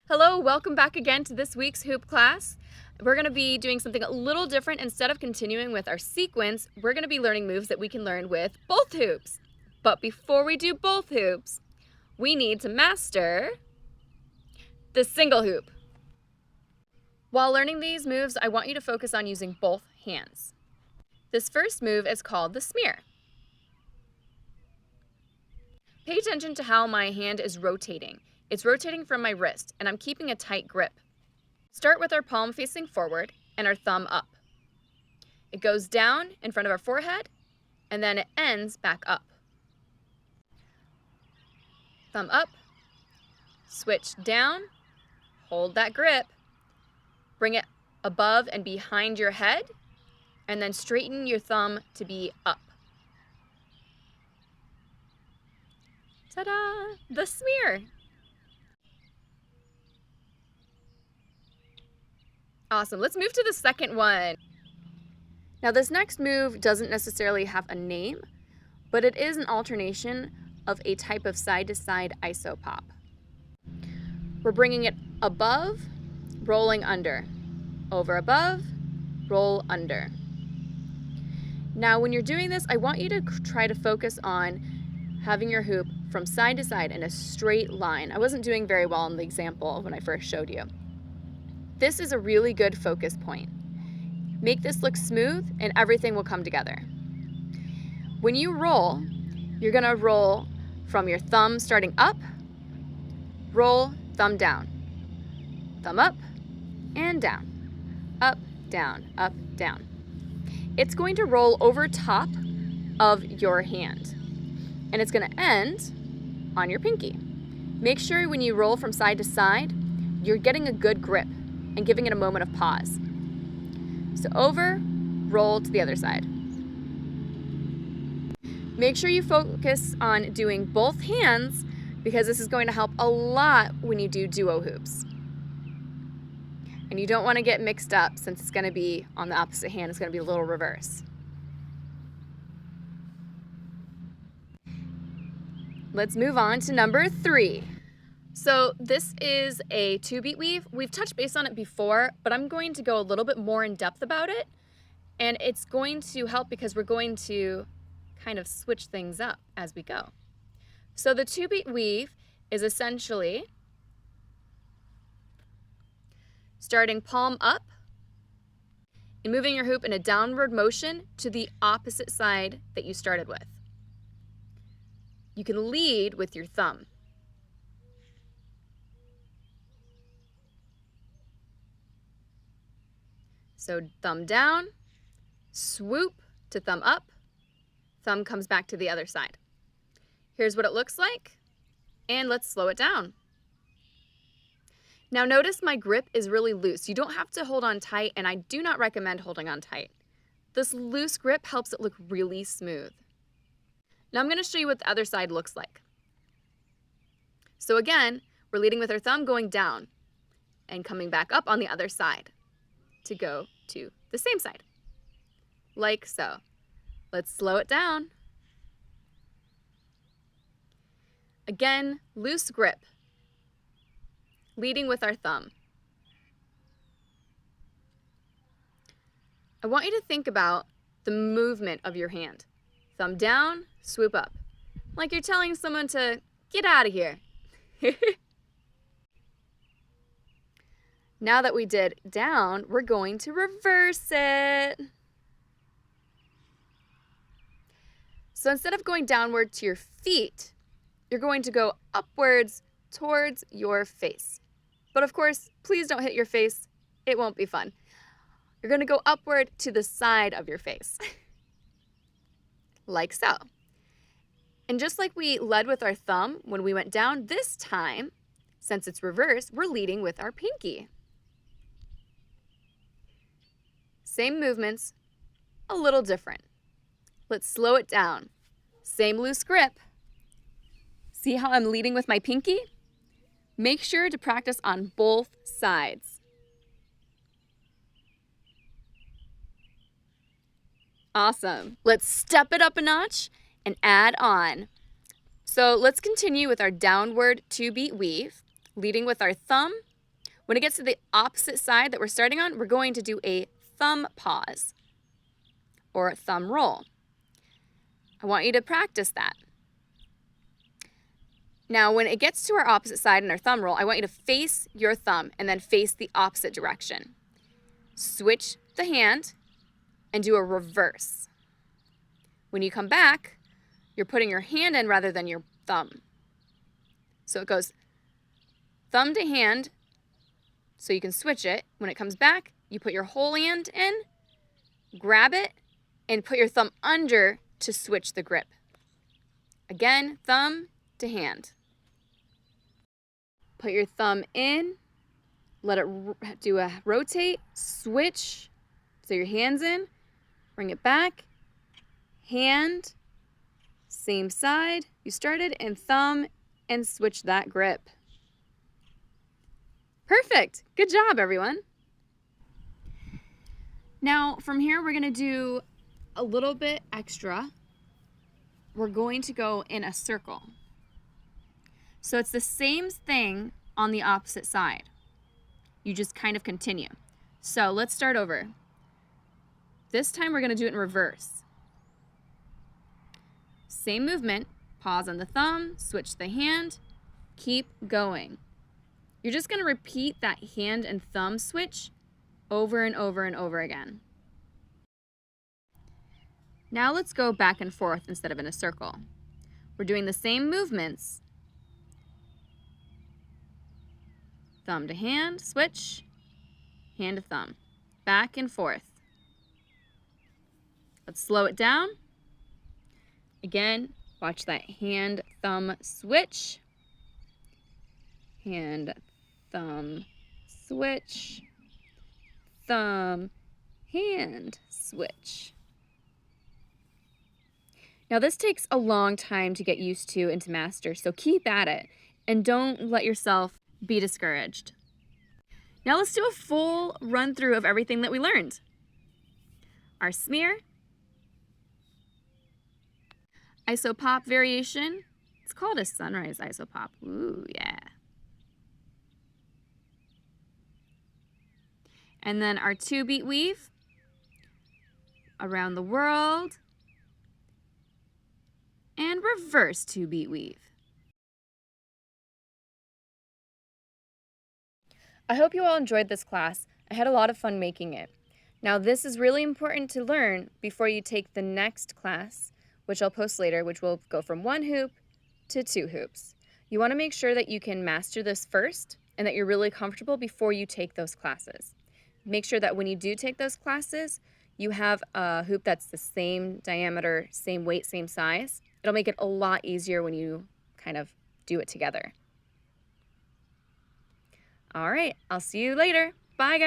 Hello, welcome back again to this week's hoop class. We're going to be doing something a little different. Instead of continuing with our sequence, we're going to be learning moves that we can learn with both hoops. But before we do both hoops, we need to master the single hoop. While learning these moves, I want you to focus on using both hands. This first move is called the smear. Pay attention to how my hand is rotating. It's rotating from my wrist, and I'm keeping a tight grip. Start with our palm facing forward and our thumb up. It goes down in front of our forehead, and then it ends back up. Thumb up, switch down, hold that grip, bring it above and behind your head, and then straighten your thumb to be up. Ta-da! The smear! Awesome, let's move to the second one. Now this next move doesn't necessarily have a name, but it is an alternation of a type of side-to-side isopop. We're bringing it above, rolling under, over above, roll under. Now when you're doing this, I want you to try to focus on having your hoop from side to side in a straight line. I wasn't doing very well in the example when I first showed you. This is a really good focus point. Make this look smooth and everything will come together. When you roll, you're gonna roll from your thumb starting up, roll, thumb down, thumb up and down, up, down, up, down. It's going to roll over top of your hand and it's gonna end on your pinky. Make sure when you roll from side to side, you're getting a good grip and giving it a moment of pause. So over, roll to the other side. Make sure you focus on doing both hands because this is going to help a lot when you do duo hoops. And you don't want to get mixed up since it's going to be on the opposite hand, it's going to be a little reverse. Let's move on to number 3. So this is a 2-beat weave. We've touched base on it before, but I'm going to go a little bit more in depth about it. And it's going to help because we're going to kind of switch things up as we go. So the 2-beat weave is essentially starting palm up and moving your hoop in a downward motion to the opposite side that you started with. You can lead with your thumb. So thumb down, swoop to thumb up, thumb comes back to the other side. Here's what it looks like, and let's slow it down. Now notice my grip is really loose. You don't have to hold on tight, and I do not recommend holding on tight. This loose grip helps it look really smooth. Now I'm going to show you what the other side looks like. So again, we're leading with our thumb going down and coming back up on the other side to go to the same side, like so. Let's slow it down. Again, loose grip, leading with our thumb. I want you to think about the movement of your hand. Thumb down, swoop up, like you're telling someone to get out of here. Now that we did down, we're going to reverse it. So instead of going downward to your feet, you're going to go upwards towards your face. But of course, please don't hit your face. It won't be fun. You're going to go upward to the side of your face, like so. And just like we led with our thumb when we went down, this time, since it's reversed, we're leading with our pinky. Same movements, a little different. Let's slow it down. Same loose grip. See how I'm leading with my pinky? Make sure to practice on both sides. Awesome. Let's step it up a notch and add on. So let's continue with our downward 2-beat weave, leading with our thumb When it gets to the opposite side that we're starting on, we're going to do a thumb pause or a thumb roll. I want you to practice that. Now, when it gets to our opposite side in our thumb roll, I want you to face your thumb and then face the opposite direction. Switch the hand and do a reverse. When you come back, you're putting your hand in rather than your thumb. So it goes thumb to hand, so you can switch it. When it comes back, you put your whole hand in, grab it, and put your thumb under to switch the grip. Again, thumb to hand. Put your thumb in, let it do a rotate, switch, so your hand's in, bring it back, hand, same side you started, and thumb, and switch that grip. Perfect. Good job, everyone. Now, from here, we're going to do a little bit extra. We're going to go in a circle. So it's the same thing on the opposite side. You just kind of continue. So let's start over. This time we're going to do it in reverse. Same movement, pause on the thumb, switch the hand, keep going. You're just going to repeat that hand and thumb switch over and over and over again. Now let's go back and forth instead of in a circle. We're doing the same movements. Thumb to hand, switch, hand to thumb, back and forth. Let's slow it down. Again, watch that hand, thumb, switch. Hand, thumb, switch. Thumb, hand, switch. Now this takes a long time to get used to and to master, so keep at it and don't let yourself be discouraged. Now let's do a full run through of everything that we learned. Our smear, isopop variation. It's called a sunrise isopop. Ooh, yeah. And then our 2-beat weave, around the world, and reverse 2-beat weave. I hope you all enjoyed this class. I had a lot of fun making it. Now this is really important to learn before you take the next class, which I'll post later, which will go from 1 hoop to 2 hoops. You want to make sure that you can master this first and that you're really comfortable before you take those classes. Make sure that when you do take those classes, you have a hoop that's the same diameter, same weight, same size. It'll make it a lot easier when you kind of do it together. All right, I'll see you later. Bye, guys.